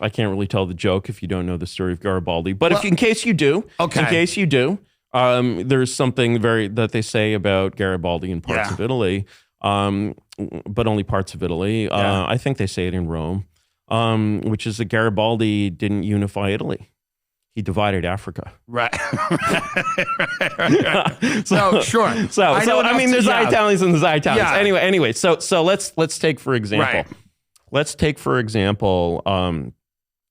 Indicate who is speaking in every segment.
Speaker 1: I can't really tell the joke if you don't know the story of Garibaldi. But in case you do, there's something that they say about Garibaldi in parts of Italy, but only parts of Italy. I think they say it in Rome, which is that Garibaldi didn't unify Italy. He divided Africa.
Speaker 2: Right.
Speaker 1: So
Speaker 2: sure.
Speaker 1: I mean, there's Italians and there's Italians.
Speaker 2: Yeah.
Speaker 1: Anyway. So let's take for example.
Speaker 2: Right.
Speaker 1: Let's take for example.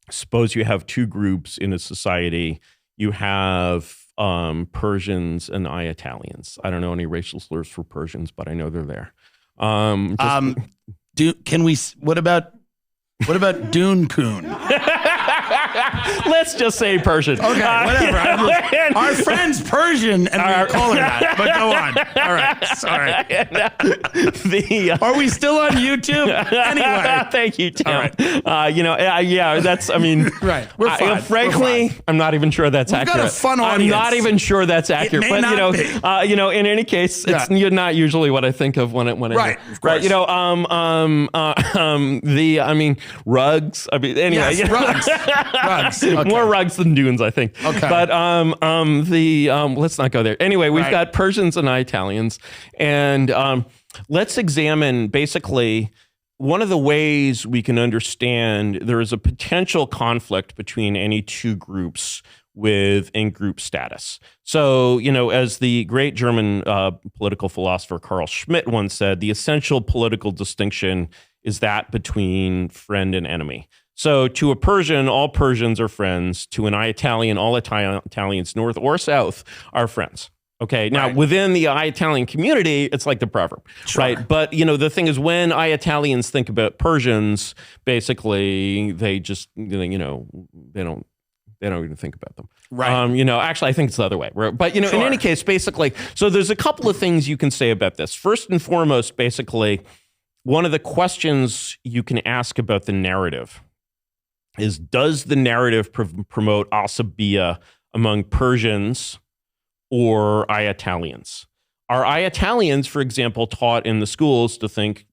Speaker 1: Suppose you have two groups in a society. You have Persians and Italians. I don't know any racial slurs for Persians, but I know they're there.
Speaker 2: What about Dune Coon?
Speaker 1: Let's just say Persian.
Speaker 2: Okay, whatever. Our friend's Persian, and we call her that. But go on. All right, sorry. Are we still on YouTube? Anyway,
Speaker 1: thank you, Tim.
Speaker 2: All right.
Speaker 1: That's. I mean,
Speaker 2: right. We're fine.
Speaker 1: Frankly, I'm not even sure that's accurate.
Speaker 2: Got a fun audience.
Speaker 1: I'm not even sure that's accurate.
Speaker 2: It may not be.
Speaker 1: In any case, it's not usually what I think of when it
Speaker 2: right. Of course.
Speaker 1: Rugs. I mean, anyway,
Speaker 2: yes, rugs. Rugs. Okay.
Speaker 1: More rugs than dunes, I think.
Speaker 2: Okay.
Speaker 1: But let's not go there. Anyway, we've got Persians and Italians, and let's examine basically one of the ways we can understand there is a potential conflict between any two groups with in-group status. So, as the great German political philosopher Carl Schmitt once said, the essential political distinction is that between friend and enemy. So to a Persian, all Persians are friends. To an Italian, all Italians, north or south, are friends. Okay. Now, within the Italian community, it's like the proverb, right? But, the thing is, when Italians think about Persians, basically, they just, they don't even think about them.
Speaker 2: Right.
Speaker 1: Actually, I think it's the other way. But, in any case, basically, so there's a couple of things you can say about this. First and foremost, basically, one of the questions you can ask about the narrative is, does the narrative promote asabiya among Persians or Italians? Are Italians, for example, taught in the schools to think,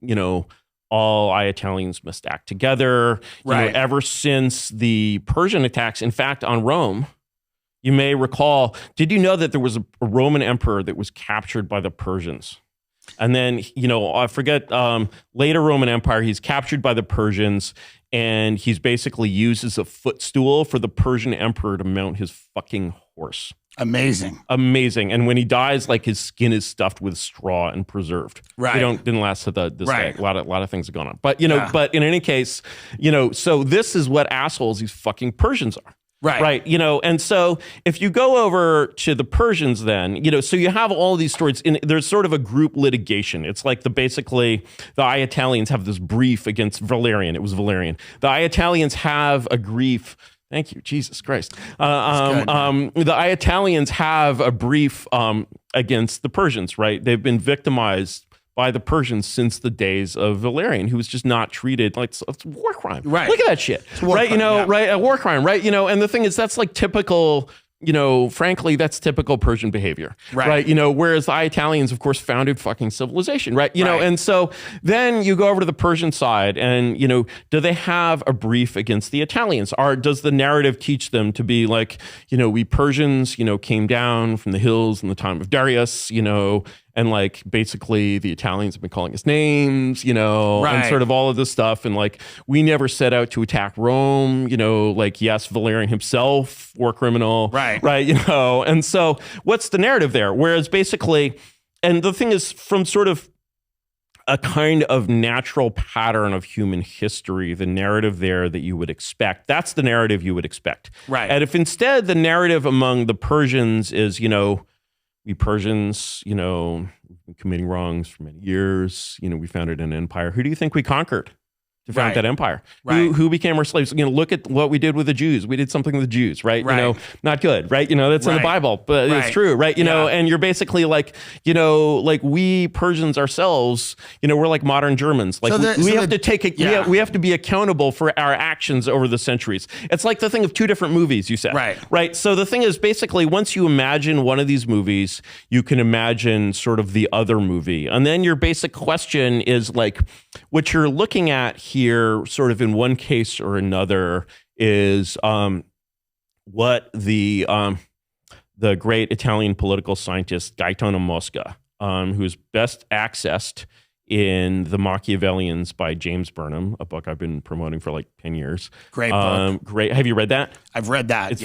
Speaker 1: all Italians must act together? Ever since the Persian attacks, in fact, on Rome, you may recall, did you know that there was a Roman emperor that was captured by the Persians? And then, I forget, later Roman Empire, he's captured by the Persians, and he's basically used as a footstool for the Persian emperor to mount his fucking horse.
Speaker 2: Amazing.
Speaker 1: And when he dies, his skin is stuffed with straw and preserved.
Speaker 2: Right.
Speaker 1: Didn't last to this day. A lot of things are going on. But, but in any case, so this is what assholes these fucking Persians are. Right. And so if you go over to the Persians then, so you have all these stories, there's sort of a group litigation. It's like basically the Italians have this brief against Valerian. It was Valerian. The Italians have a grief. Thank you, Jesus Christ. The Italians have a brief against the Persians, right? They've been victimized by the Persians since the days of Valerian, who was just not treated like it's a war crime.
Speaker 2: Right.
Speaker 1: Look at that shit. Right. Right. A war crime. Right. And the thing is, that's like typical, frankly, that's typical Persian behavior. Right. Whereas the Italians, of course, founded fucking civilization. Right. And so then you go over to the Persian side and, do they have a brief against the Italians? Does the narrative teach them to be like, we Persians, came down from the hills in the time of Darius, and basically the Italians have been calling us names, and sort of all of this stuff. And we never set out to attack Rome, yes, Valerian himself, war criminal. Right. And so what's the narrative there? Whereas basically, and the thing is, from sort of a kind of natural pattern of human history, the narrative there that you would expect, that's the narrative you would expect. Right. And if instead the narrative among the Persians is, we Persians, we've been committing wrongs for many years. We founded an empire. Who do you think we conquered to found that empire? Who became our slaves? Look at what we did with the Jews. We did something with the Jews, right? Not good, right? That's in the Bible, but it's true, right? And you're basically we Persians ourselves, we're like modern Germans. We have to be accountable for our actions over the centuries. It's like the thing of two different movies, you said. Right. So the thing is, basically, once you imagine one of these movies, you can imagine sort of the other movie. And then your basic question is what you're looking at here here, sort of in one case or another, is what the great Italian political scientist Gaetano Mosca, who's best accessed in The Machiavellians by James Burnham, a book I've been promoting for like 10 years.
Speaker 2: Great book.
Speaker 1: Great. Have you read that?
Speaker 2: I've read that.
Speaker 1: It's